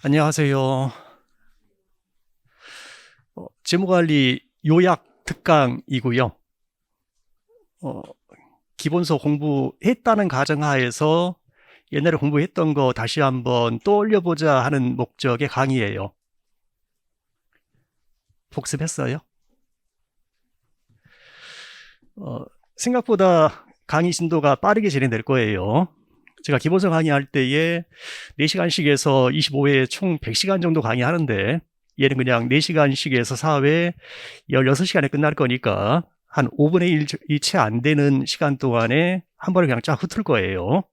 안녕하세요. 재무관리 요약 특강이고요. 어, 기본서 공부했다는 가정하에서 옛날에 공부했던 거 다시 한번 떠올려보자 하는 목적의 강의예요. 복습했어요? 생각보다 강의 진도가 빠르게 진행될 거예요. 제가 기본서 강의할 때에 4시간씩에서 25회 총 100시간 정도 강의하는데 얘는 그냥 4시간씩에서 4회 16시간에 끝날 거니까 한 5분의 1이 채 안 되는 시간 동안에 한 번에 그냥 쫙 훑을 거예요.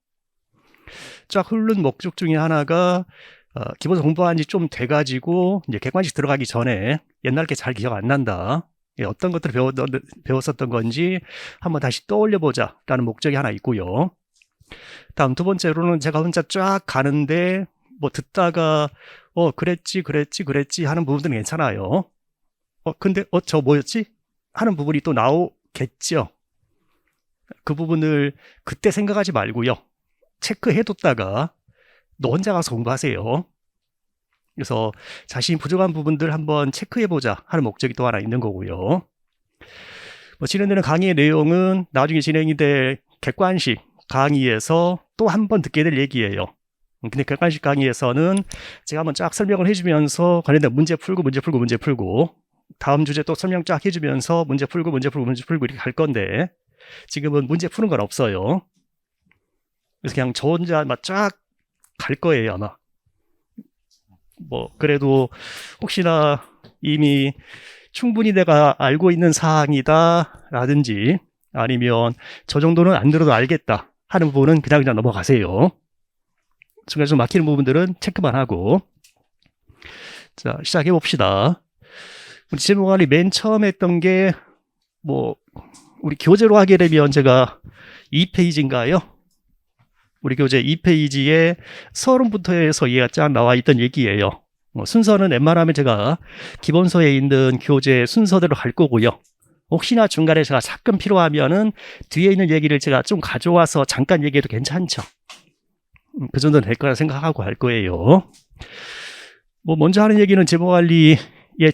쫙 훑는 목적 중에 하나가 기본서 공부한 지 좀 돼가지고 이제 객관식 들어가기 전에 옛날 게 잘 기억 안 난다. 어떤 것들을 배웠었던 건지 한번 다시 떠올려보자 라는 목적이 하나 있고요. 다음 두 번째로는 제가 혼자 쫙 가는데 뭐 듣다가 그랬지 하는 부분들은 괜찮아요. 근데 저 뭐였지? 하는 부분이 또 나오겠죠. 그 부분을 그때 생각하지 말고요. 체크해뒀다가 너 혼자 가서 공부하세요. 그래서 자신이 부족한 부분들 한번 체크해보자 하는 목적이 또 하나 있는 거고요. 진행되는 강의의 내용은 나중에 진행이 될 객관식 강의에서 또 한 번 듣게 될 얘기예요. 근데 객관식 강의에서는 제가 한번 쫙 설명을 해주면서 관련된 문제 풀고 다음 주제 또 설명 쫙 해주면서 문제 풀고 이렇게 갈 건데 지금은 문제 푸는 건 없어요. 그래서 그냥 저 혼자 막 쫙 갈 거예요 아마. 그래도 혹시나 이미 충분히 내가 알고 있는 사항이다 라든지 아니면 저 정도는 안 들어도 알겠다 하는 부분은 그냥 넘어가세요. 중간에 좀 막히는 부분들은 체크만 하고. 자, 시작해 봅시다. 우리 재무관리 맨 처음 했던 게 우리 교재로 하게 되면 제가 2페이지인가요? 우리 교재 2페이지에 서론부터 해서 얘가 쫙 나와 있던 얘기예요. 순서는 웬만하면 제가 기본서에 있는 교재 순서대로 갈 거고요. 혹시나 중간에 제가 잠깐 필요하면은 뒤에 있는 얘기를 제가 좀 가져와서 잠깐 얘기해도 괜찮죠. 그 정도는 될 거라 생각하고 할 거예요. 먼저 하는 얘기는 재무관리의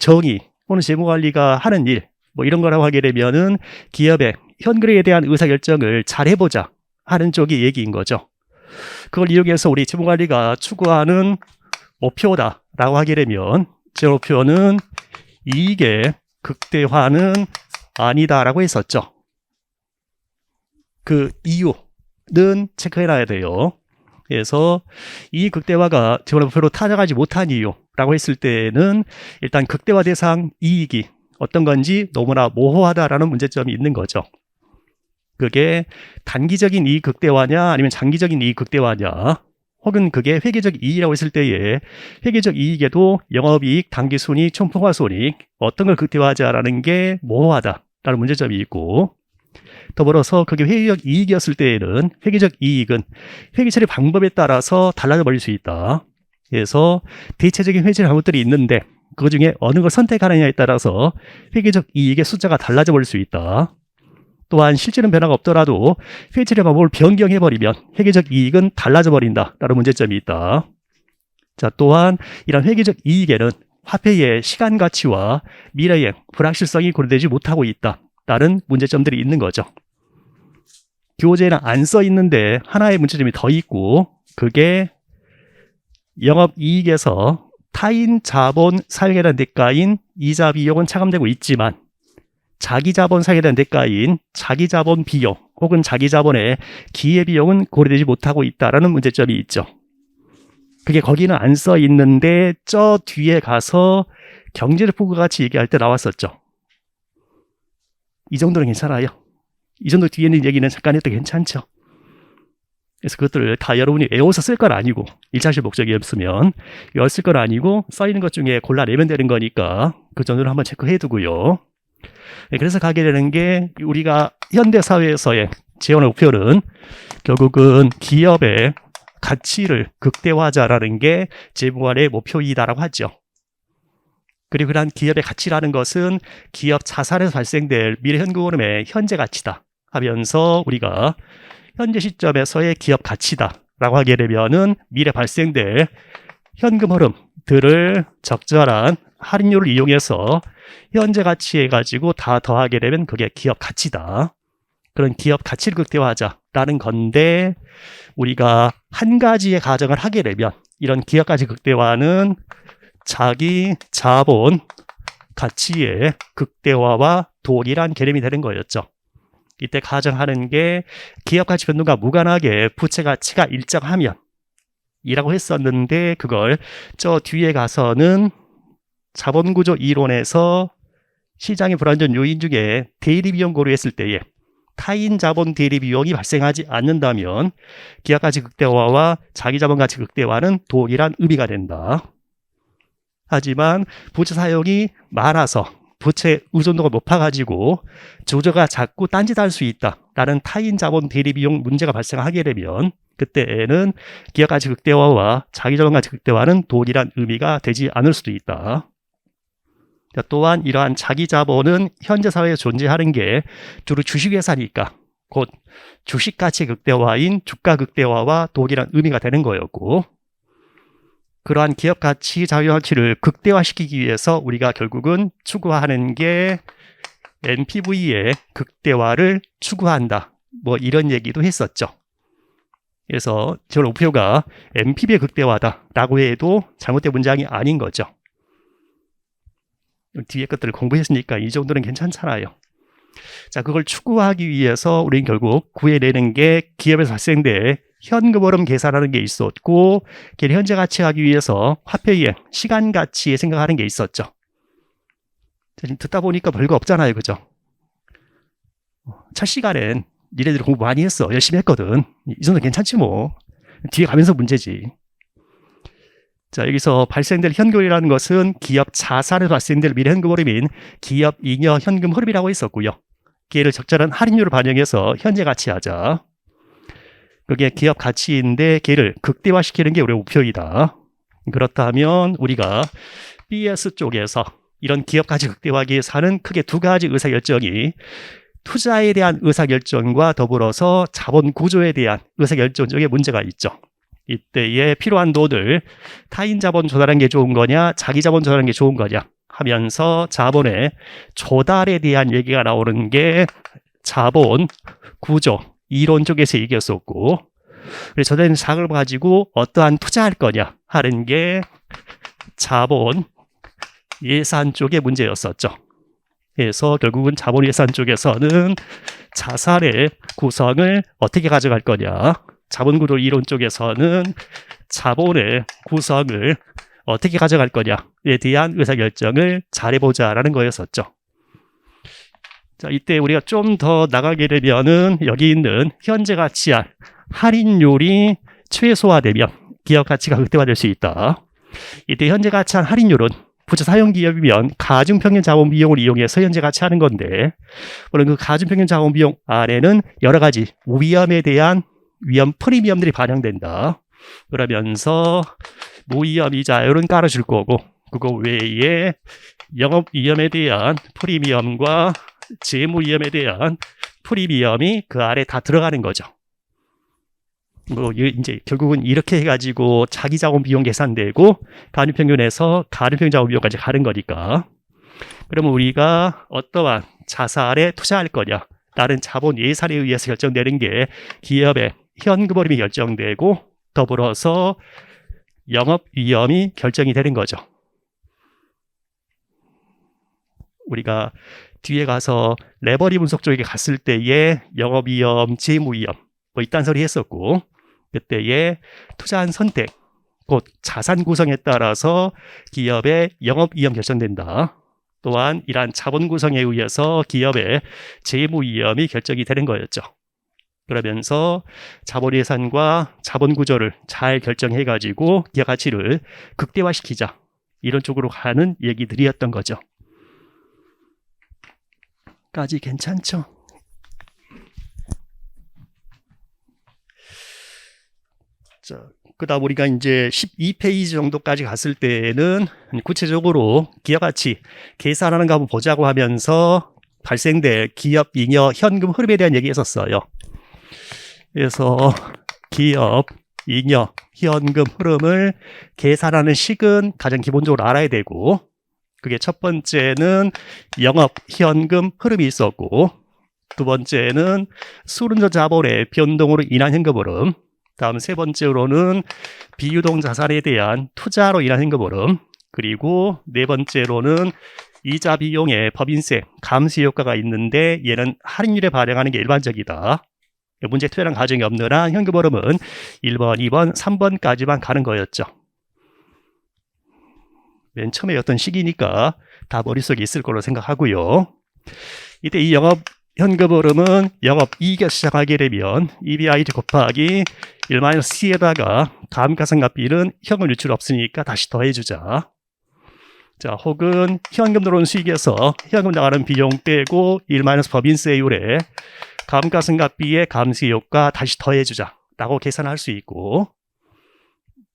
정의 또는 재무관리가 하는 일 이런 거라고 하게 되면은 기업의 현금에 대한 의사결정을 잘 해보자 하는 쪽이 얘기인 거죠. 그걸 이용해서 우리 재무관리가 추구하는 목표다라고 하게 되면 제 목표는 이익의 극대화는 아니다라고 했었죠. 그 이유는 체크해놔야 돼요. 그래서 이 극대화가 제 목표로 타져가지 못한 이유라고 했을 때는 일단 극대화 대상 이익이 어떤 건지 너무나 모호하다라는 문제점이 있는 거죠. 그게 단기적인 이익 극대화냐 아니면 장기적인 이익 극대화냐 혹은 그게 회계적 이익이라고 했을 때에 회계적 이익에도 영업이익, 당기순이익, 총평가손익 어떤 걸 극대화하자라는 게 모호하다라는 문제점이 있고 더불어서 그게 회계적 이익이었을 때에는 회계적 이익은 회계 처리 방법에 따라서 달라져 버릴 수 있다. 그래서 대체적인 회계 처리 방법들이 있는데 그 중에 어느 걸 선택하느냐에 따라서 회계적 이익의 숫자가 달라져 버릴 수 있다. 또한 실질은 변화가 없더라도 회계 처리 방법을 변경해버리면 회계적 이익은 달라져 버린다라는 문제점이 있다. 자, 또한 이런 회계적 이익에는 화폐의 시간 가치와 미래의 불확실성이 고려되지 못하고 있다라는 문제점들이 있는 거죠. 교재에는 안 써 있는데 하나의 문제점이 더 있고 그게 영업이익에서 타인 자본 사용에 대한 대가인 이자 비용은 차감되고 있지만 자기 자본 사용에 대한 대가인 자기 자본 비용 혹은 자기 자본의 기회 비용은 고려되지 못하고 있다라는 문제점이 있죠. 그게 거기는 안 써 있는데 저 뒤에 가서 경제력부과 같이 얘기할 때 나왔었죠. 이 정도는 괜찮아요. 이 정도 뒤에 있는 얘기는 잠깐 해도 괜찮죠. 그래서 그것들을 다 여러분이 외워서 쓸 건 아니고 1차실 목적이 없으면 외워 쓸 건 아니고 써 있는 것 중에 골라내면 되는 거니까 그 정도는 한번 체크해 두고요. 그래서 가게 되는 게 우리가 현대사회에서의 재원의 목표는 결국은 기업의 가치를 극대화하자라는 게 재무관의 목표이다라고 하죠. 그리고 그런 기업의 가치라는 것은 기업 자산에서 발생될 미래 현금 흐름의 현재 가치다 하면서 우리가 현재 시점에서의 기업 가치다라고 하게 되면은 미래 발생될 현금 흐름들을 적절한 할인율을 이용해서 현재 가치 해가지고 다 더하게 되면 그게 기업 가치다. 그런 기업 가치를 극대화하자라는 건데, 우리가 한 가지의 가정을 하게 되면 이런 기업 가치 극대화는 자기 자본 가치의 극대화와 동일한 개념이 되는 거였죠. 이때 가정하는 게 기업 가치 변동과 무관하게 부채 가치가 일정하면 이라고 했었는데, 그걸 저 뒤에 가서는 자본구조 이론에서 시장의 불안전 요인 중에 대리비용 고려했을 때에 타인 자본 대리비용이 발생하지 않는다면 기업 가치 극대화와 자기 자본 가치 극대화는 동일한 의미가 된다. 하지만 부채 사용이 많아서 부채 의존도가 높아가지고 조조가 자꾸 딴짓할 수 있다라는 타인 자본 대리비용 문제가 발생하게 되면 그때에는 기업 가치 극대화와 자기 자본 가치 극대화는 동일한 의미가 되지 않을 수도 있다. 또한 이러한 자기 자본은 현재 사회에 존재하는 게 주로 주식회사니까 곧 주식 가치 극대화인 주가 극대화와 동일한 의미가 되는 거였고, 그러한 기업 가치, 자기 가치를 극대화시키기 위해서 우리가 결국은 추구하는 게 NPV의 극대화를 추구한다. 뭐 이런 얘기도 했었죠. 그래서 저 목표가 NPV의 극대화다라고 해도 잘못된 문장이 아닌 거죠. 뒤에 것들을 공부했으니까 이 정도는 괜찮잖아요. 자, 그걸 추구하기 위해서 우리는 결국 구해내는 게 기업에서 발생돼 현금 흐름 계산하는 게 있었고, 현재 가치 하기 위해서 화폐이행, 시간 가치에 생각하는 게 있었죠. 지금 듣다 보니까 별거 없잖아요, 그죠? 첫 시간엔 니네들이 공부 많이 했어, 열심히 했거든. 이 정도 괜찮지 뭐. 뒤에 가면서 문제지. 자, 여기서 발생될 현금이라는 것은 기업 자산에서 발생될 미래 현금 흐름인 기업 잉여 현금 흐름이라고 했었고요. 걔를 적절한 할인율을 반영해서 현재 가치하자. 그게 기업 가치인데 걔를 극대화시키는 게 우리의 목표이다. 그렇다면 우리가 BS 쪽에서 이런 기업 가치 극대화하기 위해서 하는 크게 두 가지 의사결정이 투자에 대한 의사결정과 더불어서 자본 구조에 대한 의사결정 쪽에 문제가 있죠. 이때에 필요한 돈을 타인 자본 조달하는 게 좋은 거냐, 자기 자본 조달하는 게 좋은 거냐 하면서 자본의 조달에 대한 얘기가 나오는 게 자본 구조 이론 쪽에서 얘기했었고, 그래서 조달된 자금을 가지고 어떠한 투자할 거냐 하는 게 자본 예산 쪽의 문제였었죠. 그래서 결국은 자본 예산 쪽에서는 자산의 구성을 어떻게 가져갈 거냐, 자본구조 이론 쪽에서는 자본의 구성을 어떻게 가져갈 거냐에 대한 의사결정을 잘해보자라는 거였었죠. 자, 이때 우리가 좀 더 나가게 되면은 여기 있는 현재 가치와 할인율이 최소화되면 기업 가치가 극대화될 수 있다. 이때 현재 가치와 할인율은 부채 사용 기업이면 가중평균 자본 비용을 이용해서 현재 가치하는 건데, 물론 그 가중평균 자본 비용 안에는 여러 가지 위험에 대한 위험 프리미엄들이 반영된다. 그러면서 무위험 이자율은 깔아줄 거고, 그거 외에 영업 위험에 대한 프리미엄과 재무 위험에 대한 프리미엄이 그 아래 다 들어가는 거죠. 뭐 이제 결국은 이렇게 해가지고 자기 자본 비용 계산되고 가중평균에서 가중평균 자본 비용까지 가는 거니까, 그러면 우리가 어떠한 자산에 투자할 거냐, 다른 자본 예산에 의해서 결정되는 게 기업의 현금 흐름이 결정되고 더불어서 영업 위험이 결정이 되는 거죠. 우리가 뒤에 가서 레버리 분석 쪽에 갔을 때에 영업 위험, 재무 위험 뭐 이딴 소리 했었고, 그때에 투자한 선택, 곧 자산 구성에 따라서 기업의 영업 위험 결정된다. 또한 이러한 자본 구성에 의해서 기업의 재무 위험이 결정이 되는 거였죠. 그러면서 자본 예산과 자본 구조를 잘 결정해가지고 기업 가치를 극대화시키자, 이런 쪽으로 가는 얘기들이었던 거죠. 까지 괜찮죠? 자, 그다음 우리가 이제 12페이지 정도까지 갔을 때는 구체적으로 기업 가치 계산하는 거 한번 보자고 하면서 발생될 기업 잉여 현금 흐름에 대한 얘기 했었어요. 그래서 기업 잉여 현금 흐름을 계산하는 식은 가장 기본적으로 알아야 되고, 그게 첫 번째는 영업 현금 흐름이 있었고, 두 번째는 순은저 자본의 변동으로 인한 현금 흐름, 다음 세 번째로는 비유동 자산에 대한 투자로 인한 현금 흐름, 그리고 네 번째로는 이자 비용의 법인세 감시 효과가 있는데 얘는 할인율에 발행하는 게 일반적이다. 문제 특별한 가정이 없는 한 현금 흐름은 1번, 2번, 3번까지만 가는 거였죠. 맨 처음에 어떤 시기니까 다 머릿속에 있을 걸로 생각하고요. 이때 이 영업 현금 흐름은 영업 이익에서 시작하게 되면 EBIT 곱하기 1-C에다가 감가상각비는 현금 유출 없으니까 다시 더해주자. 자, 혹은 현금 들어온 수익에서 현금 나가는 비용 빼고 1 법인세율에 감가상각비의 감시 효과 다시 더해주자 라고 계산할 수 있고,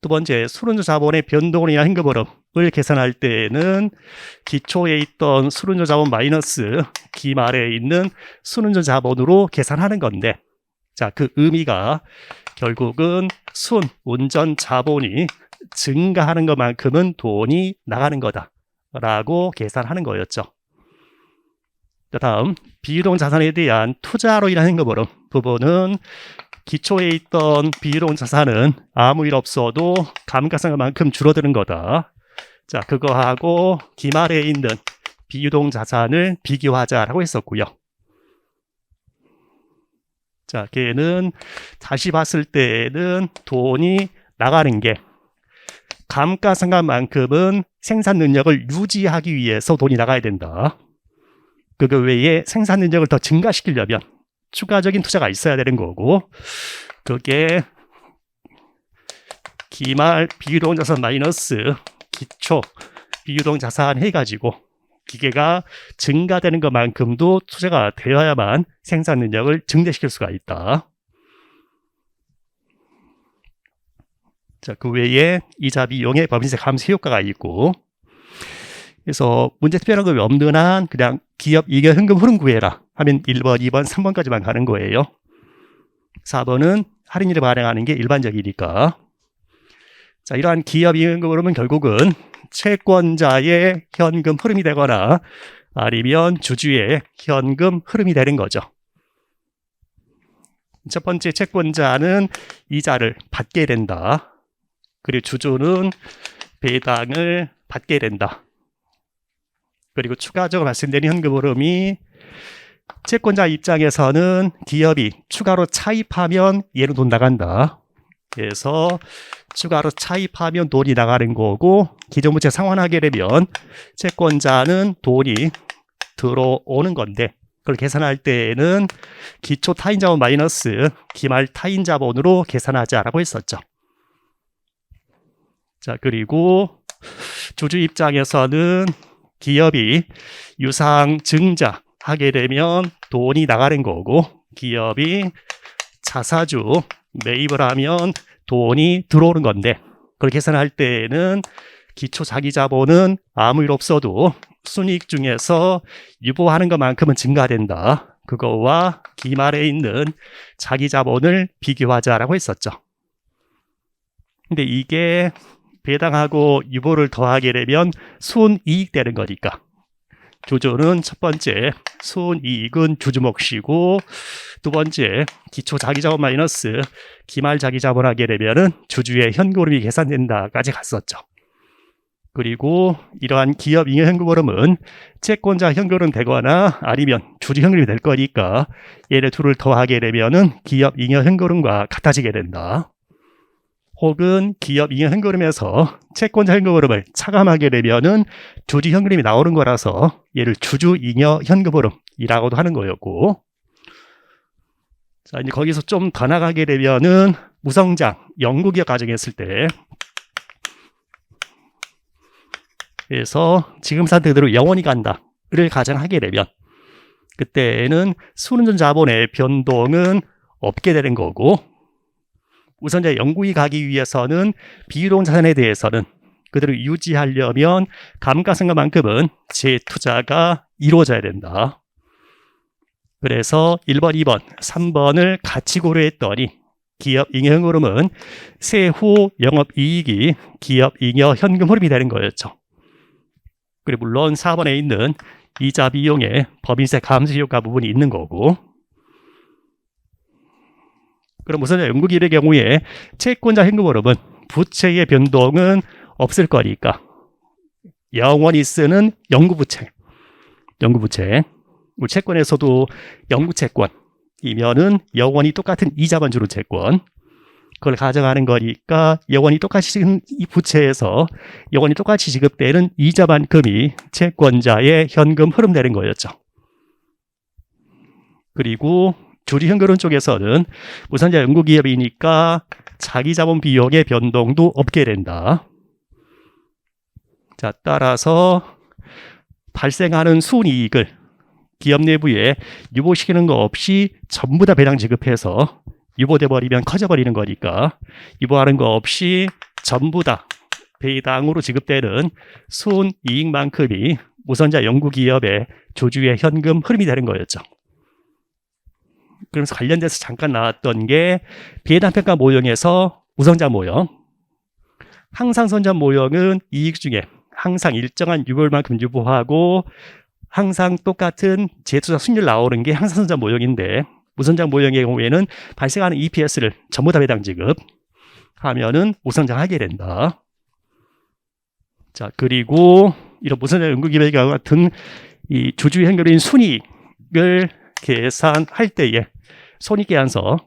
두 번째, 순은저 자본의 변동으로 인한 현금 흐름을 계산할 때에는 기초에 있던 순은저 자본 마이너스 기말에 있는 순은저 자본으로 계산하는 건데, 자, 그 의미가 결국은 운전 자본이 증가하는 것만큼은 돈이 나가는 거다라고 계산하는 거였죠. 다음, 비유동 자산에 대한 투자로 인한 현금 흐름 부분은 기초에 있던 비유동 자산은 아무 일 없어도 감가상각만큼 줄어드는 거다. 자, 그거하고 기말에 있는 비유동 자산을 비교하자라고 했었고요. 자, 걔는 다시 봤을 때는 돈이 나가는 게 감가상각만큼은 생산 능력을 유지하기 위해서 돈이 나가야 된다. 그거 외에 생산 능력을 더 증가시키려면 추가적인 투자가 있어야 되는 거고, 그게 기말 비유동 자산 마이너스 기초 비유동 자산 해가지고 기계가 증가되는 것만큼도 투자가 되어야만 생산 능력을 증대시킬 수가 있다. 자, 그 외에 이자 비용의 법인세 감시 효과가 있고, 그래서 문제 특별한 거 없는 한 그냥 기업 이익 현금 흐름 구해라 하면 1번, 2번, 3번까지만 가는 거예요. 4번은 할인율을 발행하는 게 일반적이니까. 자, 이러한 기업 이익 현금 흐름은 결국은 채권자의 현금 흐름이 되거나 아니면 주주의 현금 흐름이 되는 거죠. 첫 번째, 채권자는 이자를 받게 된다. 그리고 주주는 배당을 받게 된다. 그리고 추가적으로 발생되는 현금 흐름이 채권자 입장에서는 기업이 추가로 차입하면 얘는 돈 나간다. 그래서 추가로 차입하면 돈이 나가는 거고, 기존 부채 상환하게 되면 채권자는 돈이 들어오는 건데, 그걸 계산할 때에는 기초 타인자본 마이너스 기말 타인자본으로 계산하자라고 했었죠. 자, 그리고 주주 입장에서는 기업이 유상 증자하게 되면 돈이 나가는 거고, 기업이 자사주 매입을 하면 돈이 들어오는 건데, 그걸 계산할 때에는 기초 자기자본은 아무 일 없어도 순이익 중에서 유보하는 것만큼은 증가된다. 그거와 기말에 있는 자기자본을 비교하자라고 했었죠. 근데 이게 배당하고 유보를 더하게 되면 순이익 되는 거니까, 주주는 첫 번째 순이익은 주주 몫이고, 두 번째 기초 자기자본 마이너스 기말 자기자본 하게 되면은 주주의 현금 흐름이 계산된다까지 갔었죠. 그리고 이러한 기업 잉여 현금 흐름은 채권자 현금 흐름 되거나 아니면 주주 현금 흐름이 될 거니까 얘네 둘을 더하게 되면은 기업 잉여 현금 흐름과 같아지게 된다. 혹은 기업 잉여 현금 흐름에서 채권자 현금 흐름을 차감하게 되면은 주주 현금 흐름이 나오는 거라서 얘를 주주 잉여 현금 흐름이라고도 하는 거였고, 자, 이제 거기서 좀 더 나가게 되면은 무성장 영구기업 가정했을 때, 그래서 지금 상태대로 영원히 간다를 가정하게 되면 그때는 순운전 자본의 변동은 없게 되는 거고, 우선 이제 영구히 가기 위해서는 비유동 자산에 대해서는 그대로 유지하려면 감가상각만큼은 재투자가 이루어져야 된다. 그래서 1번, 2번, 3번을 같이 고려했더니 기업 잉여 흐름은 세후 영업이익이 기업 잉여 현금 흐름이 되는 거였죠. 그리고 물론 4번에 있는 이자 비용에 법인세 감소 효과 부분이 있는 거고, 그럼 우선 연구기업의 경우에 채권자 현금 흐름은 부채의 변동은 없을 거니까 영원히 쓰는 영구부채, 채권에서도 영구채권이면은 영원히 똑같은 이자만 주는 채권, 그걸 가정하는 거니까 영원히 똑같이 이 부채에서 영원히 똑같이 지급되는 이자만큼이 채권자의 현금 흐름 되는 거였죠. 그리고 주주현금흐름 쪽에서는 우선자 연구기업이니까 자기자본 비용의 변동도 없게 된다. 자, 따라서 발생하는 순이익을 기업 내부에 유보시키는 거 없이 전부 다 배당 지급해서 유보돼 버리면 커져버리는 거니까 유보하는 거 없이 전부 다 배당으로 지급되는 순이익만큼이 우선자 연구기업의 주주의 현금 흐름이 되는 거였죠. 그러면서 관련돼서 잠깐 나왔던 게 비해당평가 모형에서 우선자 모형, 항상선자 모형은 이익 중에 항상 일정한 유보율만큼 유보하고 항상 똑같은 재투자 수익률 나오는 게 항상선자 모형인데, 우선장 모형의 경우에는 발생하는 EPS를 전부 다 배당 지급하면은 우선장 하게 된다. 자, 그리고 이런 우선장 연구기업의 경우 같은 이 주주 현금인 순이익을 계산할 때에 손익계산서에서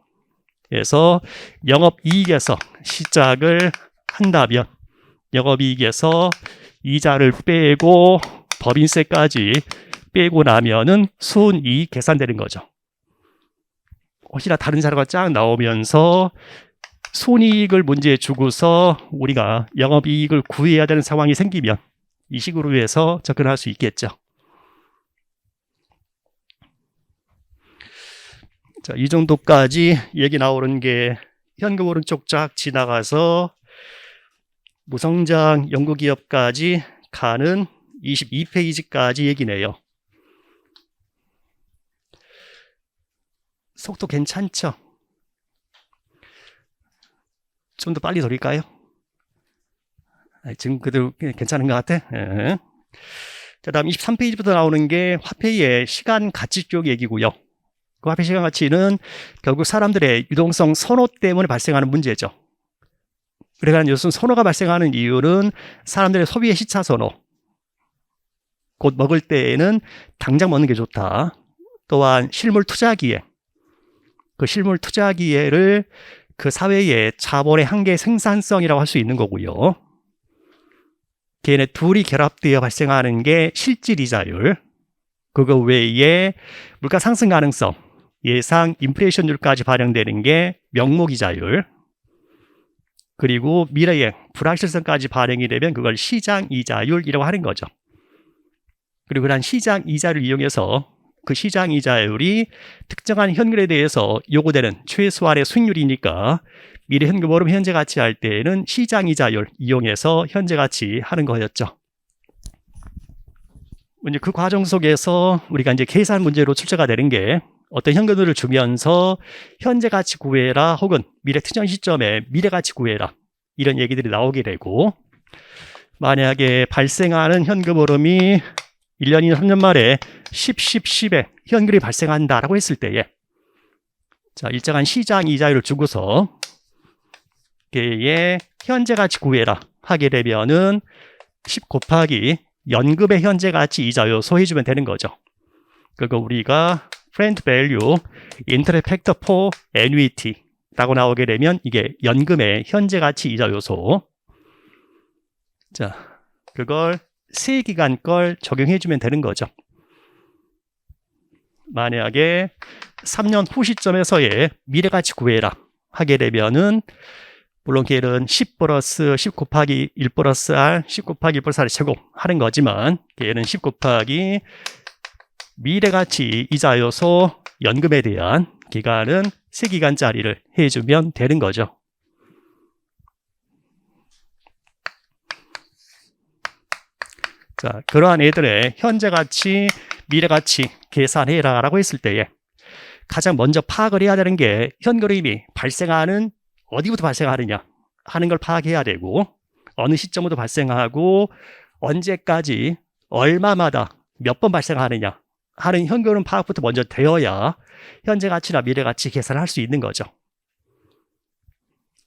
영업이익에서 시작을 한다면 영업이익에서 이자를 빼고 법인세까지 빼고 나면은 순이익 계산되는 거죠. 혹시나 다른 자료가 쫙 나오면서 손익을 문제에 주고서 우리가 영업이익을 구해야 되는 상황이 생기면 이 식으로 해서 접근할 수 있겠죠. 자, 이 정도까지 얘기 나오는 게 현금 오른쪽 쫙 지나가서 무성장 연구기업까지 가는 22페이지까지 얘기네요. 속도 괜찮죠? 좀 더 빨리 돌릴까요? 지금 그대로 괜찮은 것 같아? 예. 자, 다음 23페이지부터 나오는 게 화폐의 시간 가치 쪽 얘기고요. 그 화폐 시간 가치는 결국 사람들의 유동성 선호 때문에 발생하는 문제죠. 그래서 요즘 선호가 발생하는 이유는 사람들의 소비의 시차 선호, 곧 먹을 때에는 당장 먹는 게 좋다. 또한 실물 투자기에, 그 실물 투자기에를 그 사회의 자본의 한계 생산성이라고 할 수 있는 거고요. 걔네 둘이 결합되어 발생하는 게 실질 이자율, 그거 외에 물가 상승 가능성, 예상 인플레이션율까지 반영되는 게 명목 이자율, 그리고 미래의 불확실성까지 반영이 되면 그걸 시장 이자율이라고 하는 거죠. 그리고 그런 시장 이자를 이용해서 그 시장 이자율이 특정한 현금에 대해서 요구되는 최소한의 수익률이니까 미래 현금 흐름 현재 가치 할 때에는 시장 이자율 이용해서 현재 가치 하는 거였죠. 이제 그 과정 속에서 우리가 이제 계산 문제로 출제가 되는 게 어떤 현금들을 주면서 현재 가치 구해라 혹은 미래 특정 시점에 미래 가치 구해라 이런 얘기들이 나오게 되고, 만약에 발생하는 현금 흐름이 1년이나 3년 말에 10에 현금이 발생한다라고 했을 때에 자, 일정한 시장 이자율을 주고서 걔의 현재 가치 구해라 하게 되면은 10 곱하기 연금의 현재 가치 이자 요소 해주면 되는 거죠. 그거 우리가 Present Value Interest Factor for Annuity 라고 나오게 되면 이게 연금의 현재 가치 이자 요소. 자, 그걸 세 기간 걸 적용해주면 되는 거죠. 만약에 3년 후 시점에서의 미래가치 구해라 하게 되면은 물론 걔는 10 플러스 10 곱하기 1 플러스 R, 10 곱하기 1 플러스 R이 제곱 하는 거지만 걔는 10 곱하기 미래가치 이자 요소 연금에 대한 기간은 3기간짜리를 해주면 되는 거죠. 자, 그러한 애들의 현재 가치, 미래 가치 계산해라 라고 했을 때에 가장 먼저 파악을 해야 되는 게 현금흐름이 발생하는 어디부터 발생하느냐 하는 걸 파악해야 되고 어느 시점부터 발생하고 언제까지 얼마마다 몇 번 발생하느냐 하는 현금흐름 파악부터 먼저 되어야 현재 가치나 미래 가치 계산을 할 수 있는 거죠.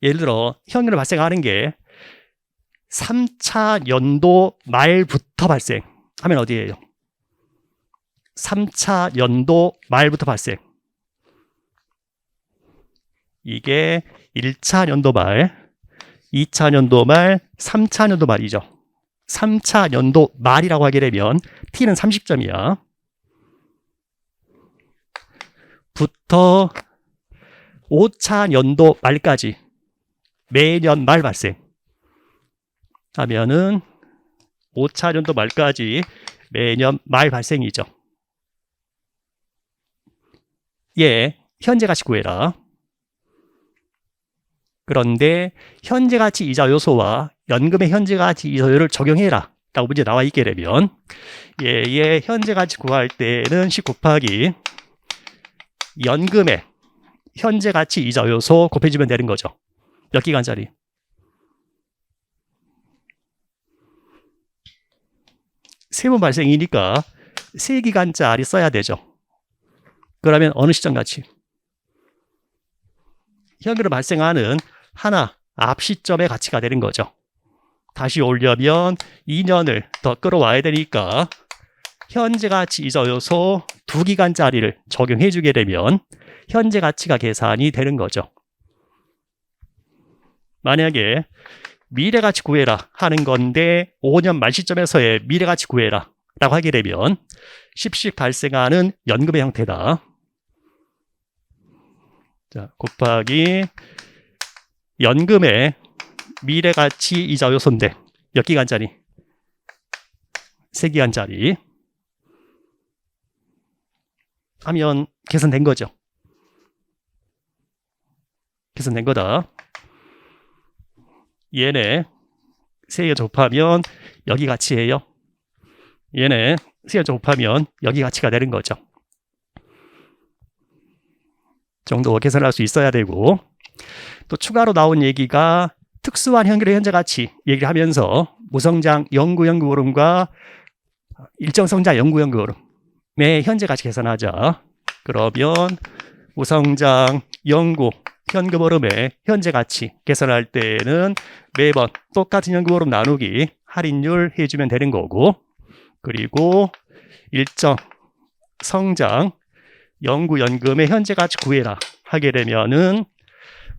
예를 들어 현금흐름 발생하는 게 3차 연도 말부터 발생하면 어디예요? 3차 연도 말부터 발생. 이게 1차 연도 말, 2차 연도 말, 3차 연도 말이죠. 3차 연도 말이라고 하게 되면 T는 30점이야. 부터 5차 연도 말까지 매년 말 발생 하면은 5차 연도 말까지 매년 말 발생이죠. 예, 현재 가치 구해라. 그런데 현재 가치 이자 요소와 연금의 현재 가치 이자율을 적용해라 라고 문제 나와 있게 되면 얘의 현재 가치 구할 때는 10 곱하기 연금의 현재 가치 이자 요소 곱해주면 되는 거죠. 몇 기간짜리? 세번 발생이니까 3기간짜리 써야 되죠. 그러면 어느 시점 가치? 현금으로 발생하는 하나 앞 시점의 가치가 되는 거죠. 다시 오려면 2년을 더 끌어와야 되니까 현재 가치 이자 요소 2기간짜리를 적용해 주게 되면 현재 가치가 계산이 되는 거죠. 만약에 미래 가치 구해라 하는 건데 5년 말 시점에서의 미래 가치 구해라 라고 하게 되면 10씩 발생하는 연금의 형태다. 자, 곱하기 연금의 미래 가치 이자 요소인데 몇 기간짜리? 3기간짜리 하면 계산된 거죠. 계산된 거다. 얘네 3개 곱하면 여기 가치예요. 얘네 3개 곱하면 여기 가치가 되는 거죠. 정도 계산할 수 있어야 되고 또 추가로 나온 얘기가 특수한 현금의 현재 가치 얘기를 하면서 무성장 영구현금흐름과 일정성장 영구현금흐름의 현재 가치 계산하자. 그러면 무성장 영구 현금흐름의 현재 가치 계산할 때는 매번 똑같은 현금흐름 나누기 할인율 해주면 되는 거고 그리고 일정 성장 영구연금의 현재 가치 구해라 하게 되면은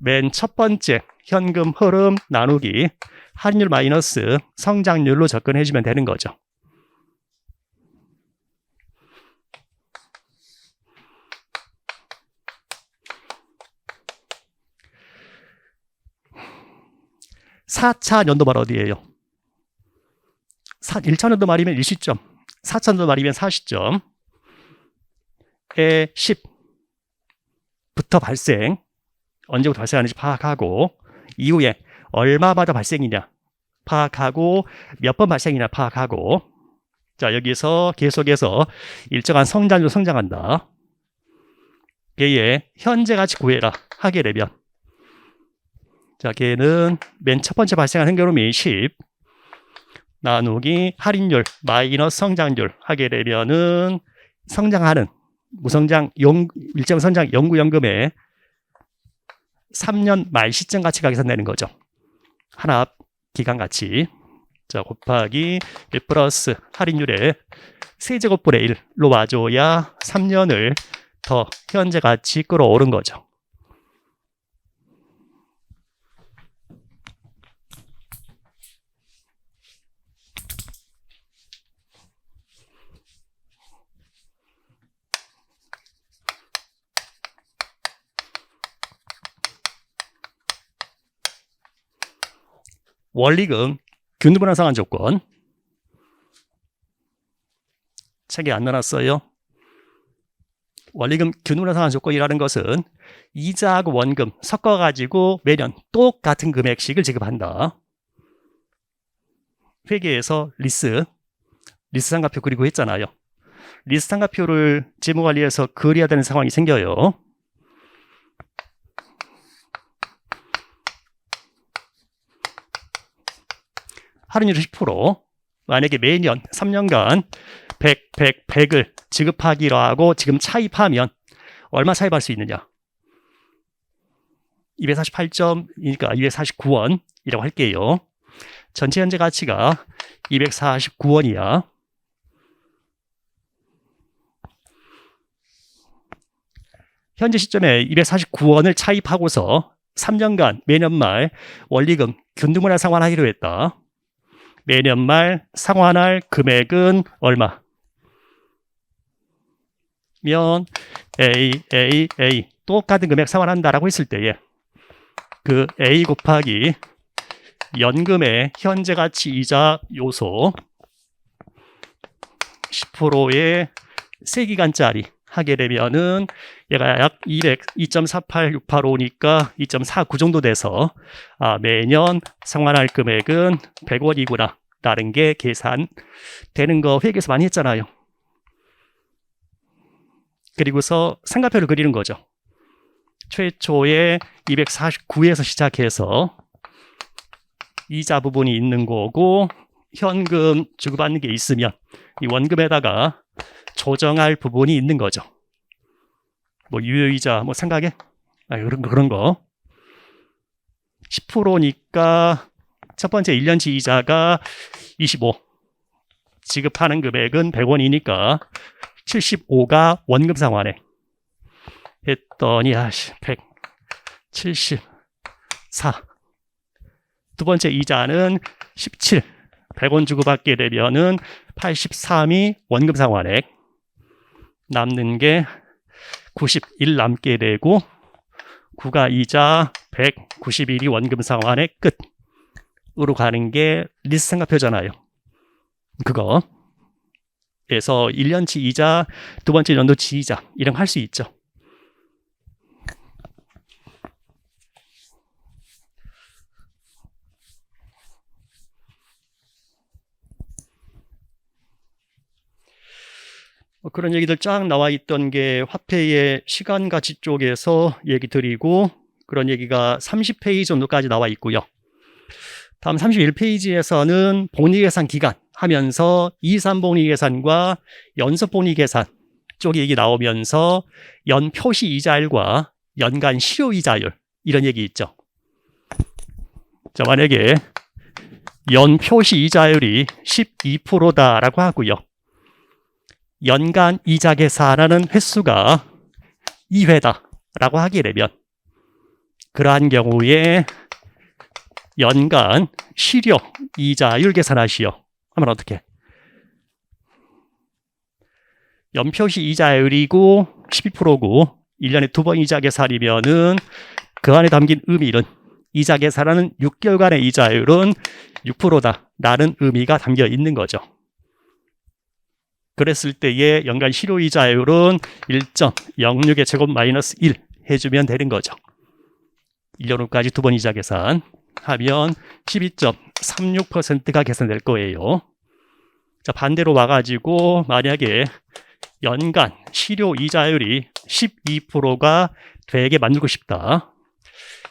맨 첫 번째 현금 흐름 나누기 할인율 마이너스 성장률로 접근해 주면 되는 거죠. (4차) 연도 말 어디예요? 1차 연도 말이면 1시점, 4차 연도 말이면 4시점 에 10부터 발생, 언제부터 발생하는지 파악하고 이후에 얼마마다 발생이냐 파악하고 몇 번 발생이냐 파악하고 자 여기서 계속해서 일정한 성장률로 성장한다. 걔의 현재 가치 구해라 하게 되면 자 걔는 맨 첫 번째 발생한 현금흐름이 10 나누기 할인율 마이너스 성장률 하게 되면은 성장하는 무성장 일정 성장 영구연금의 3년 말 시점 가치가 계산되는 거죠. 하나 기간 가치 자 곱하기 1 플러스 할인율의 세제곱분의 1로 와줘야 3년을 더 현재 가치 끌어오른 거죠. 원리금 균등분할 상환 조건 책에 안 넣어놨어요. 원리금 균등분할 상환 조건이라는 것은 이자하고 원금 섞어가지고 매년 똑같은 금액씩을 지급한다. 회계에서 리스 삼각표 그리고 했잖아요. 리스트 삼각표를 재무관리에서 그려야 되는 상황이 생겨요. 할인율 10%. 만약에 매년 3년간 100을 지급하기로 하고 지금 차입하면 얼마 차입할 수 있느냐? 248점이니까 249원이라고 할게요. 전체 현재 가치가 249원이야. 현재 시점에 249원을 차입하고서 3년간 매년 말 원리금 균등분할 상환하기로 했다. 매년 말 상환할 금액은 얼마? 면 A 똑같은 금액 상환한다라고 했을 때에 그 A 곱하기 연금의 현재 가치 이자 요소 10%의 3기간짜리 하게 되면은 얘가 약 2.48685니까 2.49 정도 돼서 매년 상환할 금액은 100원이구나 라는 게 계산되는 거 회계에서 많이 했잖아요. 그리고서 삼각표를 그리는 거죠. 최초에 249에서 시작해서 이자 부분이 있는 거고 현금 주고받는 게 있으면 이 원금에다가 조정할 부분이 있는 거죠. 뭐 유효이자 뭐 생각에 그런 거 10%니까 첫 번째 1년치 이자가 25 지급하는 금액은 100원이니까 75가 원금 상환액 했더니 174 두 번째 이자는 17 100원 주고받게 되면은 83이 원금 상환액 남는 게 91 남게 되고 9가 이자 191이 원금 상환액 끝으로 가는 게 리스트 삼각표잖아요. 그거 그래서 1년치 이자, 두 번째 연도치 이자 이런 거 할 수 있죠. 그런 얘기들 쫙 나와 있던 게 화폐의 시간 가치 쪽에서 얘기 드리고 그런 얘기가 30페이지 정도까지 나와 있고요. 다음 31페이지에서는 복리계산 기간 하면서 2~3복리계산과 연속복리계산 쪽 얘기 나오면서 연 표시 이자율과 연간 실효 이자율 이런 얘기 있죠. 자, 만약에 연 표시 이자율이 12%다라고 하고요. 연간 이자 계산하는 횟수가 2회다라고 하게 되면 그러한 경우에 연간 실효 이자율 계산하시오 하면 어떻게? 연표시 이자율이고 12%고 1년에 2번 이자 계산이면은 그 안에 담긴 의미는 이자 계산하는 6개월간의 이자율은 6%다라는 의미가 담겨 있는 거죠. 그랬을 때의 연간 실효이자율은 1.06의 제곱 마이너스 1 해주면 되는 거죠. 1년 후까지 2번 이자 계산 하면 12.36%가 계산될 거예요. 자, 반대로 와가지고 만약에 연간 실효이자율이 12%가 되게 만들고 싶다.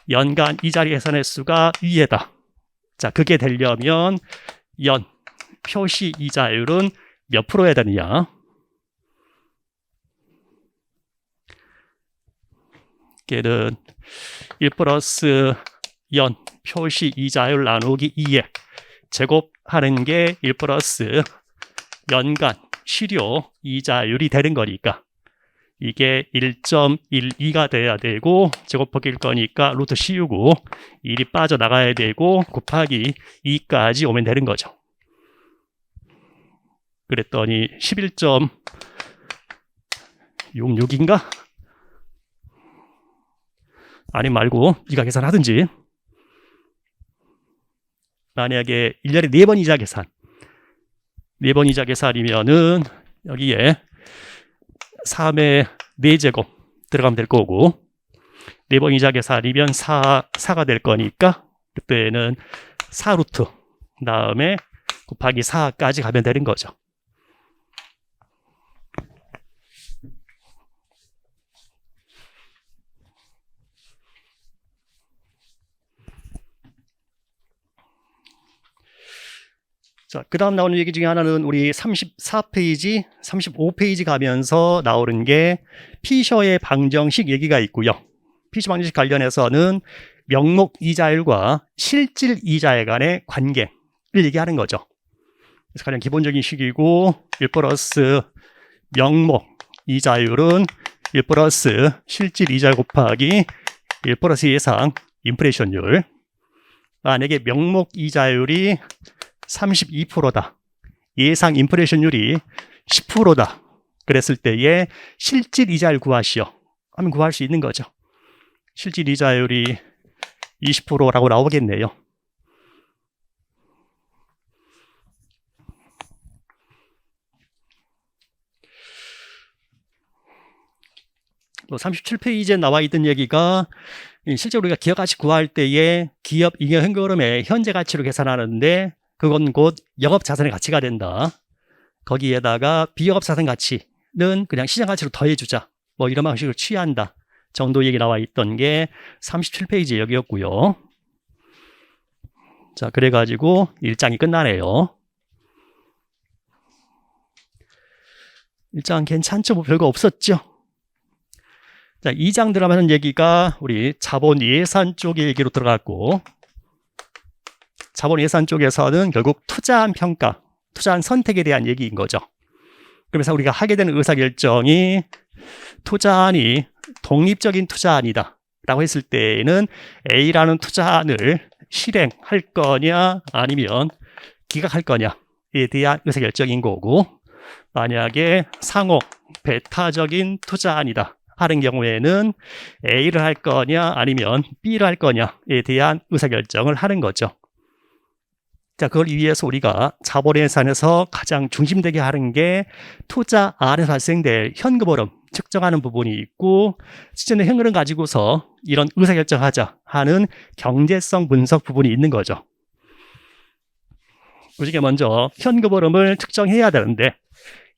연간 이자 계산 횟수가 2회다. 자, 그게 되려면 연 표시 이자율은 몇 프로 해야 되느냐? 걔는 1 플러스 연 표시 이자율 나누기 2에 제곱하는 게 1 플러스 연간 실효 이자율이 되는 거니까 이게 1.12가 돼야 되고 제곱하기일 거니까 루트 씌우고 1이 빠져나가야 되고 곱하기 2까지 오면 되는 거죠. 그랬더니 11.66인가? 아니 말고 네가 계산하든지. 만약에 1년에 4번 이자 계산 4번 이자 계산이면은 여기에 3의 4제곱 들어가면 될 거고 4번 이자 계산이면 4가 될 거니까 그때는 4루트 다음에 곱하기 4까지 가면 되는 거죠. 자, 그 다음 나오는 얘기 중에 하나는 우리 34페이지, 35페이지 가면서 나오는 게 피셔의 방정식 얘기가 있고요. 피셔 방정식 관련해서는 명목 이자율과 실질 이자율 간의 관계를 얘기하는 거죠. 그래서 가장 기본적인 식이고 1 플러스 명목 이자율은 1 플러스 실질 이자율 곱하기 1 플러스 예상 인플레이션율. 만약에 명목 이자율이 32%다. 예상 인플레이션율이 10%다. 그랬을 때에 실질 이자율 구하시오. 하면 구할 수 있는 거죠. 실질 이자율이 20%라고 나오겠네요. 또 37페이지에 나와 있던 얘기가 실제로 우리가 기업 가치 구할 때에 기업 잉여 현금 흐름의 현재 가치로 계산하는데 그건 곧 영업 자산의 가치가 된다. 거기에다가 비영업 자산 가치는 그냥 시장 가치로 더해주자. 뭐 이런 방식을 취한다. 정도 얘기 나와 있던 게 37페이지 여기였고요. 자, 그래가지고 1장이 끝나네요. 1장 괜찮죠? 뭐 별거 없었죠? 자, 2장 들어가는 얘기가 우리 자본 예산 쪽의 얘기로 들어갔고, 자본 예산 쪽에서는 결국 투자한 평가, 투자한 선택에 대한 얘기인 거죠. 그래서 우리가 하게 되는 의사결정이 투자안이 독립적인 투자안이다 라고 했을 때에는 A라는 투자안을 실행할 거냐 아니면 기각할 거냐에 대한 의사결정인 거고, 만약에 상호 배타적인 투자안이다 하는 경우에는 A를 할 거냐 아니면 B를 할 거냐에 대한 의사결정을 하는 거죠. 자, 그걸 위해서 우리가 자본예산에서 가장 중심되게 하는 게 투자 안에 발생될 현금 흐름 측정하는 부분이 있고, 실제는 현금을 가지고서 이런 의사결정하자 하는 경제성 분석 부분이 있는 거죠. 우리가 먼저 현금 흐름을 측정해야 되는데,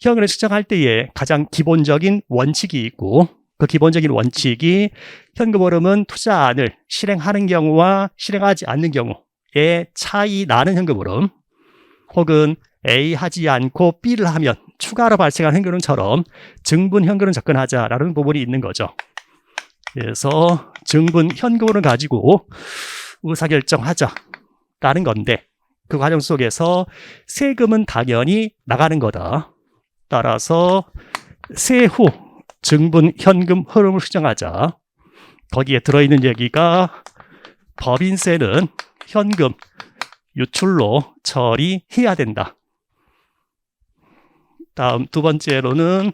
현금을 측정할 때에 가장 기본적인 원칙이 있고, 그 기본적인 원칙이 현금 흐름은 투자안을 실행하는 경우와 실행하지 않는 경우에 차이 나는 현금 흐름, 혹은 A 하지 않고 B를 하면 추가로 발생한 현금 흐름처럼 증분 현금 흐름 접근하자라는 부분이 있는 거죠. 그래서 증분 현금 흐름을 가지고 의사결정하자라는 건데, 그 과정 속에서 세금은 당연히 나가는 거다. 따라서 세후 증분 현금 흐름을 수정하자. 거기에 들어있는 얘기가 법인세는 현금 유출로 처리해야 된다. 다음 두 번째로는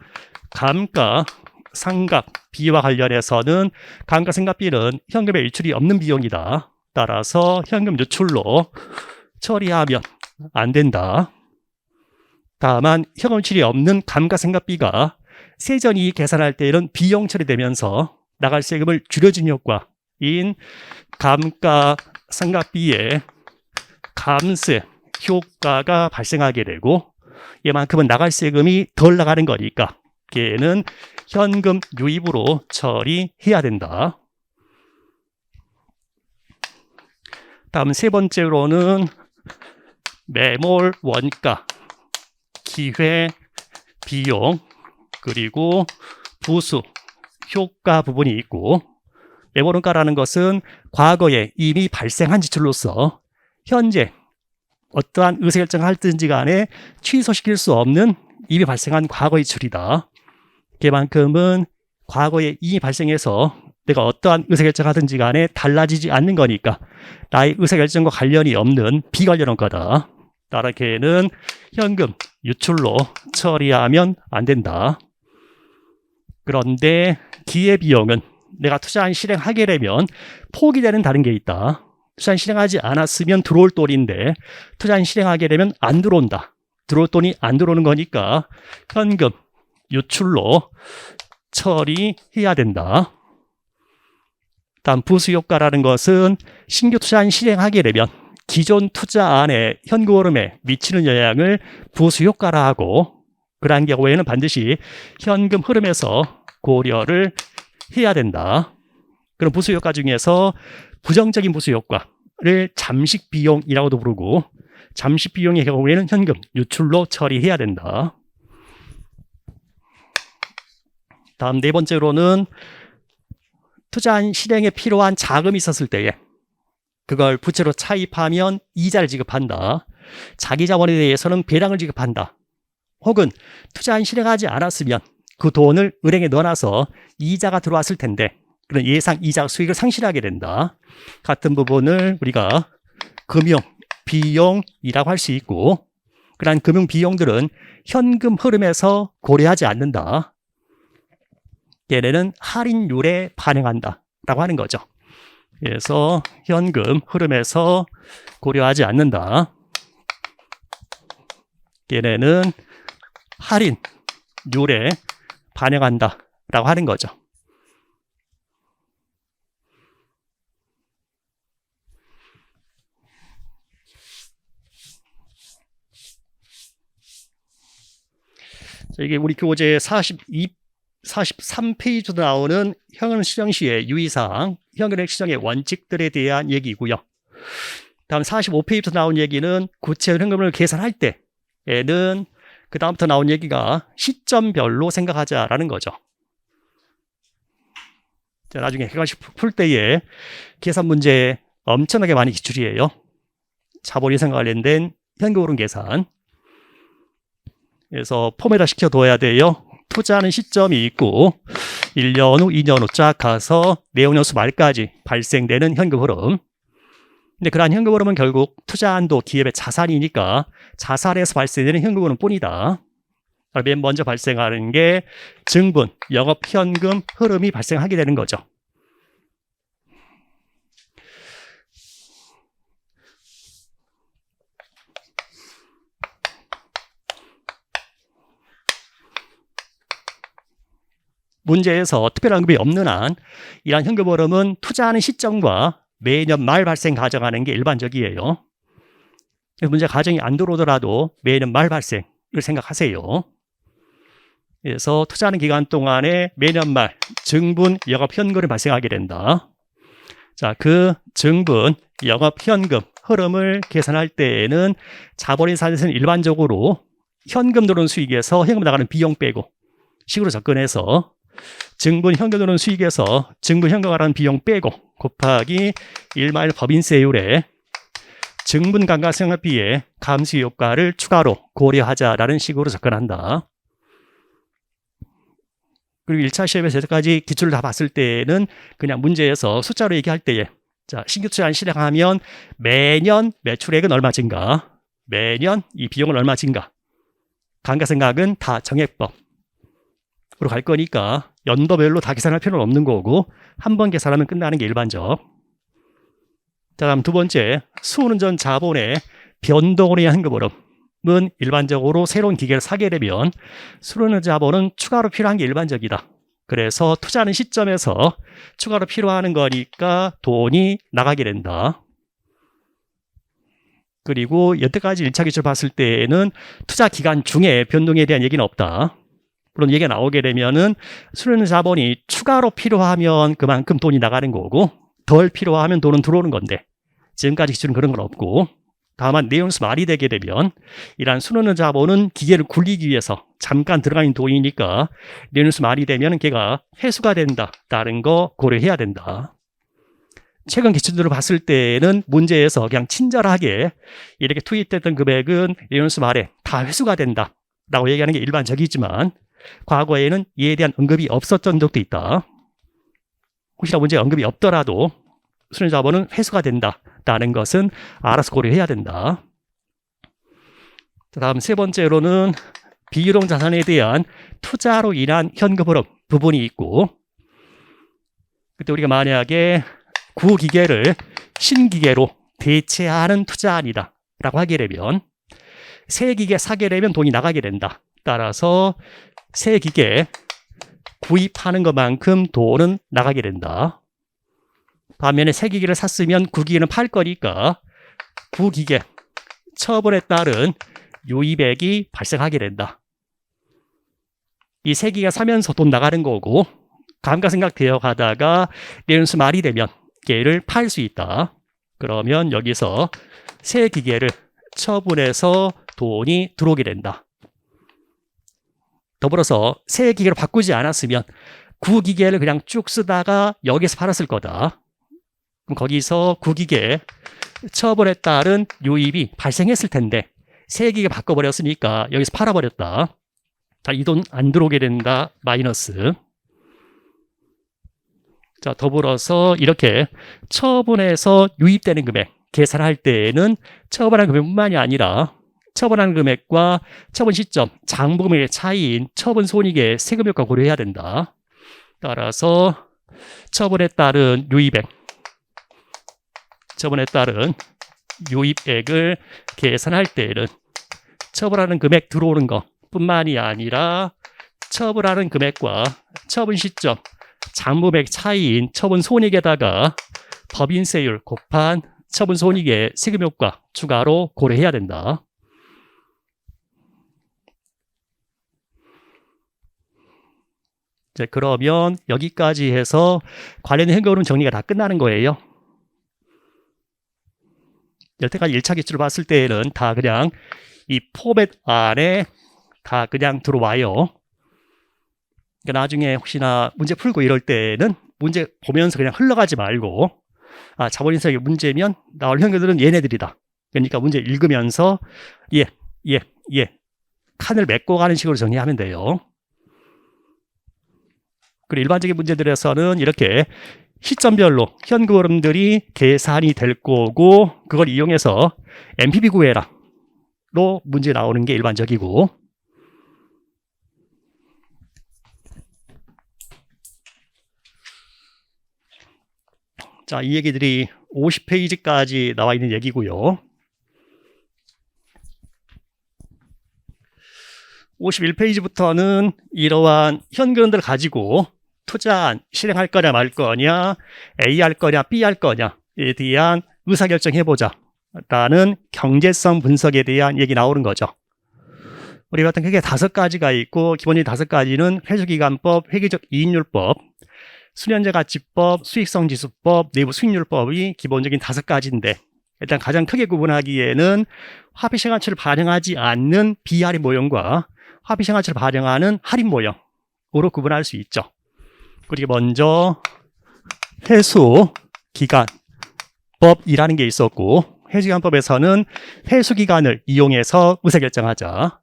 감가상각비와 관련해서는 감가상각비는 현금의 유출이 없는 비용이다. 따라서 현금 유출로 처리하면 안 된다. 다만 현금 유출이 없는 감가상각비가 세전이익 계산할 때에는 비용 처리되면서 나갈 세금을 줄여준 효과인 감가상각비의 감세 효과가 발생하게 되고, 이만큼은 나갈 세금이 덜 나가는 거니까 걔는 현금 유입으로 처리해야 된다. 다음 세 번째로는 매몰 원가, 기회 비용, 그리고 부수 효과 부분이 있고, 매몰 원가라는 것은 과거에 이미 발생한 지출로서 현재 어떠한 의사결정을 하든지 간에 취소시킬 수 없는 이미 발생한 과거의 지출이다. 그만큼은 과거에 이미 발생해서 내가 어떠한 의사결정을 하든지 간에 달라지지 않는 거니까 나의 의사결정과 관련이 없는 비관련 원가다. 따라 걔는 현금 유출로 처리하면 안 된다. 그런데 기회비용은 내가 투자안 실행하게 되면 포기되는 다른 게 있다. 투자안 실행하지 않았으면 들어올 돈인데 투자안 실행하게 되면 안 들어온다. 들어올 돈이 안 들어오는 거니까 현금 유출로 처리해야 된다. 다음 부수효과라는 것은 신규 투자안 실행하게 되면 기존 투자안의 현금 흐름에 미치는 영향을 부수효과라 하고, 그러한 경우에는 반드시 현금 흐름에서 고려를 해야 된다. 그럼 부수효과 중에서 부정적인 부수효과를 잠식비용이라고도 부르고, 잠시 비용의 경우에는 현금 유출로 처리해야 된다. 다음 네 번째로는 투자한 실행에 필요한 자금이 있었을 때에 그걸 부채로 차입하면 이자를 지급한다. 자기 자본에 대해서는 배당을 지급한다. 혹은 투자한 실행하지 않았으면 그 돈을 은행에 넣어놔서 이자가 들어왔을 텐데 그런 예상 이자 수익을 상실하게 된다. 같은 부분을 우리가 금융 비용이라고 할 수 있고 그러한 금융 비용들은 현금 흐름에서 고려하지 않는다. 얘네는 할인율에 반영한다 라고 하는 거죠. 그래서 현금 흐름에서 고려하지 않는다. 얘네는 할인율에 반영한다 라고 하는 거죠. 자, 이게 우리 교재 43페이지도 나오는 현금 시정 시의 유의사항, 현금액 시정의 원칙들에 대한 얘기고요. 다음 45페이지부터 나온 얘기는 구체 현금을 계산할 때에는 그 다음부터 나온 얘기가 시점별로 생각하자라는 거죠. 자, 나중에 객관식 풀 때에 계산 문제 엄청나게 많이 기출이에요. 자본 이상 관련된 현금 흐름 계산. 그래서 폼에다 시켜둬야 돼요. 투자하는 시점이 있고 1년 후, 2년 후 쫙 가서 내용연수 말까지 발생되는 현금 흐름. 근데 그러한 현금 흐름은 결국 투자한도 기업의 자산이니까 자산에서 발생되는 현금 흐름 뿐이다. 맨 먼저 발생하는 게 증분, 영업 현금 흐름이 발생하게 되는 거죠. 문제에서 특별한 언급이 없는 한 이러한 현금 흐름은 투자하는 시점과 매년 말 발생 가정하는 게 일반적이에요. 문제 가정이 안 들어오더라도 매년 말 발생을 생각하세요. 그래서 투자하는 기간 동안에 매년 말 증분, 영업 현금이 발생하게 된다. 자, 그 증분, 영업 현금 흐름을 계산할 때에는 자본인 산에서는 일반적으로 현금 들어오는 수익에서 현금 나가는 비용 빼고 식으로 접근해서 증분 현금 들어오는 수익에서 증분 현금 나가는 비용 빼고 곱하기 1마일 법인세율에 증분 감가상각비의 감수 효과를 추가로 고려하자라는 식으로 접근한다. 그리고 1차 시험에서 여기까지 기출을 다 봤을 때는 그냥 문제에서 숫자로 얘기할 때에 자, 신규 투자 실행하면 매년 매출액은 얼마 증가, 매년 이 비용은 얼마 증가, 감가상각은 다 정액법으로 갈 거니까 연도별로 다 계산할 필요는 없는 거고 한 번 계산하면 끝나는 게 일반적. 자, 다음 두 번째, 수운전 자본의 변동으로 인한 현금 흐름은 일반적으로 새로운 기계를 사게 되면 수운전 자본은 추가로 필요한 게 일반적이다. 그래서 투자하는 시점에서 추가로 필요한 거니까 돈이 나가게 된다. 그리고 여태까지 1차 기출 봤을 때에는 투자 기간 중에 변동에 대한 얘기는 없다. 물론 얘기가 나오게 되면은 수련 자본이 추가로 필요하면 그만큼 돈이 나가는 거고 덜 필요하면 돈은 들어오는 건데 지금까지 기출은 그런 건 없고 다만 내용수 말이 되게 되면 이러한 수련 자본은 기계를 굴리기 위해서 잠깐 들어가는 돈이니까 내용수 말이 되면 걔가 회수가 된다라는 거 고려해야 된다. 최근 기출들을 봤을 때는 문제에서 그냥 친절하게 이렇게 투입됐던 금액은 내용수 말에 다 회수가 된다라고 얘기하는 게 일반적이지만 과거에는 이에 대한 언급이 없었던 적도 있다. 혹시나 문제가 언급이 없더라도 수련 자본은 회수가 된다라는 것은 알아서 고려해야 된다. 다음 세 번째로는 비유동 자산에 대한 투자로 인한 현금 흐름 부분이 있고 그때 우리가 만약에 구기계를 신기계로 대체하는 투자안이다 라고 하게 되면 새 기계 사게 되면 돈이 나가게 된다. 따라서 새 기계 구입하는 것만큼 돈은 나가게 된다. 반면에 새 기계를 샀으면 구기계는 팔 거니까 구기계 처분에 따른 유입액이 발생하게 된다. 이 새 기계 사면서 돈 나가는 거고 감가상각 되어 가다가 내연수 말이 되면 얘를 팔 수 있다. 그러면 여기서 새 기계를 처분해서 돈이 들어오게 된다. 더불어서 새 기계로 바꾸지 않았으면 구기계를 그냥 쭉 쓰다가 여기서 팔았을 거다. 그럼 거기서 구기계 처분에 따른 유입이 발생했을 텐데 새 기계 바꿔버렸으니까 여기서 팔아버렸다. 자, 이 돈 안 들어오게 된다. 마이너스. 자, 더불어서 이렇게 처분해서 유입되는 금액 계산할 때에는 처분한 금액뿐만이 아니라 처분한 금액과 처분 시점, 장부금액의 차이인 처분 손익의 세금 효과 고려해야 된다. 따라서 처분에 따른 유입액, 처분에 따른 유입액을 계산할 때에는 처분하는 금액 들어오는 것 뿐만이 아니라 처분하는 금액과 처분 시점, 장부금액 차이인 처분 손익에다가 법인세율 곱한 처분 손익의 세금 효과 추가로 고려해야 된다. 그러면 여기까지 해서 관련 현금흐름 정리가 다 끝나는 거예요. 여태까지 1차 기출을 봤을 때에는 다 그냥 이 포맷 안에 다 그냥 들어와요. 그러니까 나중에 혹시나 문제 풀고 이럴 때는 문제 보면서 그냥 흘러가지 말고 자본인수학의 문제면 나올 현금들은 얘네들이다. 그러니까 문제 읽으면서 예 칸을 맺고 가는 식으로 정리하면 돼요. 그리고 일반적인 문제들에서는 이렇게 시점별로 현금 흐름들이 계산이 될 거고 그걸 이용해서 NPV 구해라 로 문제 나오는 게 일반적이고, 자, 이 얘기들이 50페이지까지 나와 있는 얘기고요. 51페이지부터는 이러한 현금들을 가지고 투자안 실행할 거냐 말 거냐, A 할 거냐 B 할 거냐에 대한 의사결정 해보자 라는 경제성 분석에 대한 얘기 나오는 거죠. 우리 같은 크게 5가지가 있고 기본적인 5가지는 회수기간법, 회계적 이익률법, 수련자가치법, 수익성지수법, 내부 수익률법이 기본적인 5가지인데 일단 가장 크게 구분하기에는 화폐시장가치를 반영하지 않는 비할인 모형과 화폐시장가치를 반영하는 할인 모형으로 구분할 수 있죠. 그리고 먼저 회수기간법이라는 게 있었고, 회수기간법에서는 회수기간을 이용해서 의사결정하자.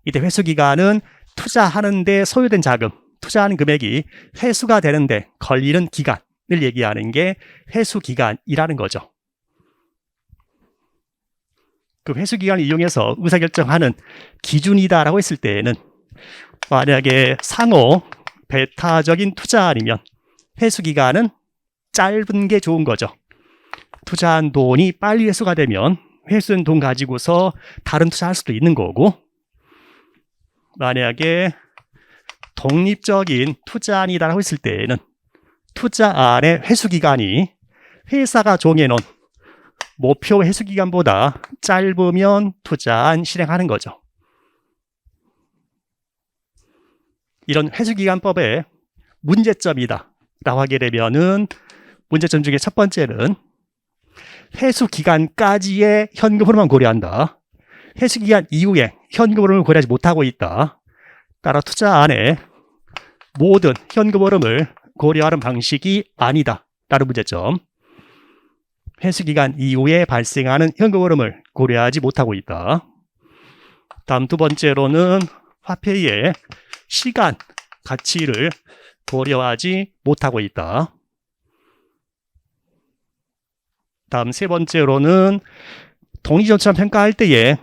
이때 회수기간은 투자하는데 소요된 자금, 투자하는 금액이 회수가 되는데 걸리는 기간을 얘기하는 게 회수기간이라는 거죠. 그 회수기간을 이용해서 의사결정하는 기준이다라고 했을 때에는 만약에 상호 배타적인 투자아니면 회수기간은 짧은 게 좋은 거죠. 투자한 돈이 빨리 회수가 되면 회수된 돈 가지고서 다른 투자할 수도 있는 거고, 만약에 독립적인 투자안이다라고 했을 때에는 투자안의 회수기간이 회사가 정해놓은 목표 회수기간보다 짧으면 투자안 실행하는 거죠. 이런 회수기간법의 문제점이다 라고 하게 되면은 문제점 중에 첫 번째는 회수기간까지의 현금 흐름만 고려한다. 회수기간 이후에 현금 흐름을 고려하지 못하고 있다. 따라 투자안에 모든 현금 흐름을 고려하는 방식이 아니다 라는 문제점. 회수기간 이후에 발생하는 현금 흐름을 고려하지 못하고 있다. 다음 두 번째로는 화폐의 시간, 가치를 고려하지 못하고 있다. 다음 세 번째로는 독립전투랑 평가할 때에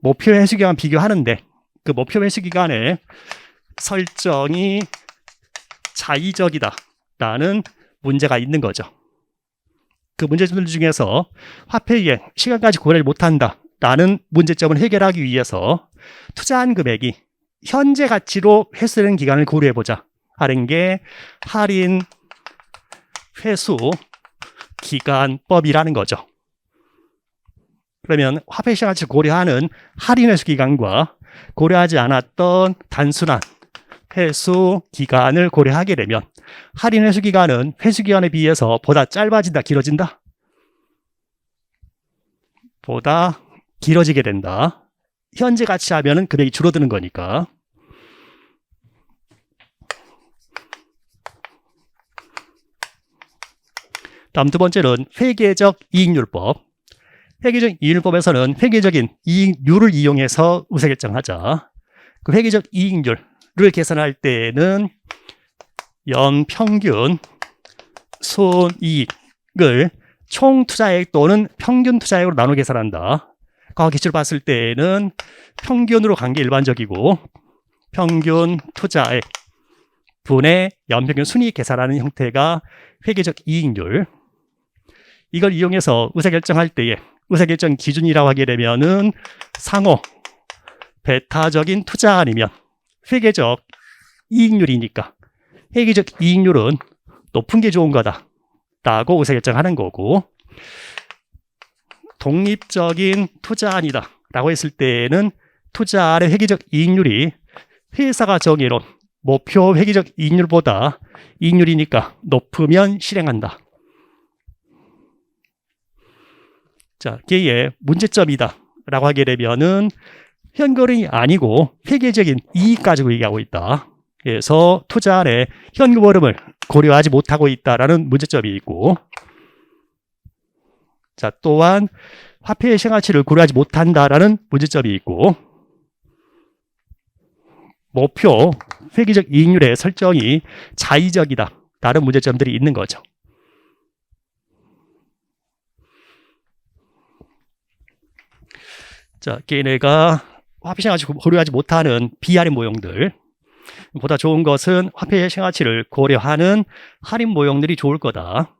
목표 회수기간 비교하는데 그 목표 회수기간의 설정이 자의적이다 라는 문제가 있는 거죠. 그 문제점들 중에서 화폐의 시간까지 고려를 못한다 라는 문제점을 해결하기 위해서 투자한 금액이 현재 가치로 회수되는 기간을 고려해보자 하는 게 할인 회수 기간법이라는 거죠. 그러면 화폐 시장 가치를 고려하는 할인 회수 기간과 고려하지 않았던 단순한 회수 기간을 고려하게 되면 할인 회수 기간은 회수 기간에 비해서 보다 짧아진다, 길어진다? 보다 길어지게 된다. 현재 가치 하면은 금액이 줄어드는 거니까. 다음 두 번째는 회계적 이익률법. 회계적 이익률법에서는 회계적인 이익률을 이용해서 의사결정하자. 그 회계적 이익률을 계산할 때는 연평균 손이익을 총 투자액 또는 평균 투자액으로 나눠 계산한다. 과거 기출을 봤을 때는 평균으로 간 게 일반적이고 평균 투자액 분의 연평균 순이익 계산하는 형태가 회계적 이익률. 이걸 이용해서 의사결정할 때에 의사결정 기준이라고 하게 되면은 상호 배타적인 투자 아니면 회계적 이익률이니까 회계적 이익률은 높은 게 좋은 거다 라고 의사결정하는 거고, 독립적인 투자안이다 라고 했을 때는 투자안의 회계적 이익률이 회사가 정해놓은 목표 회계적 이익률보다 이익률이니까 높으면 실행한다. 자, 걔의 문제점이다 라고 하게 되면은 현금이 아니고 회계적인 이익 가지고 얘기하고 있다. 그래서 투자안에 현금 흐름을 고려하지 못하고 있다라는 문제점이 있고, 자, 또한 화폐의 생활치를 고려하지 못한다라는 문제점이 있고, 목표 회계적 이익률의 설정이 자의적이다 라는 문제점들이 있는 거죠. 자, 걔네가 화폐 생활치를 고려하지 못하는 비할인 모형들, 보다 좋은 것은 화폐의 생활치를 고려하는 할인 모형들이 좋을 거다.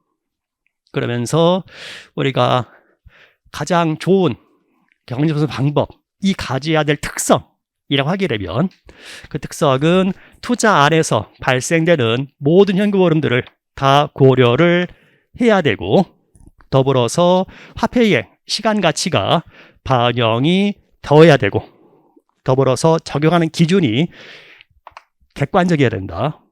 그러면서 우리가 가장 좋은 경제적 방법이 가져야 될 특성이라고 하게 되면 그 특성은 투자 안에서 발생되는 모든 현금 흐름들을 다 고려를 해야 되고, 더불어서 화폐의 시간 가치가 반영이 되어야 되고, 더불어서 적용하는 기준이 객관적이어야 된다.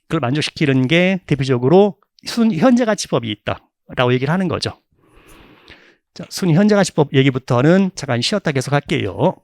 그걸 만족시키는 게 대표적으로 순현재가치법이 있다라고 얘기를 하는 거죠. 자, 순현재가치법 얘기부터는 잠깐 쉬었다 계속 할게요.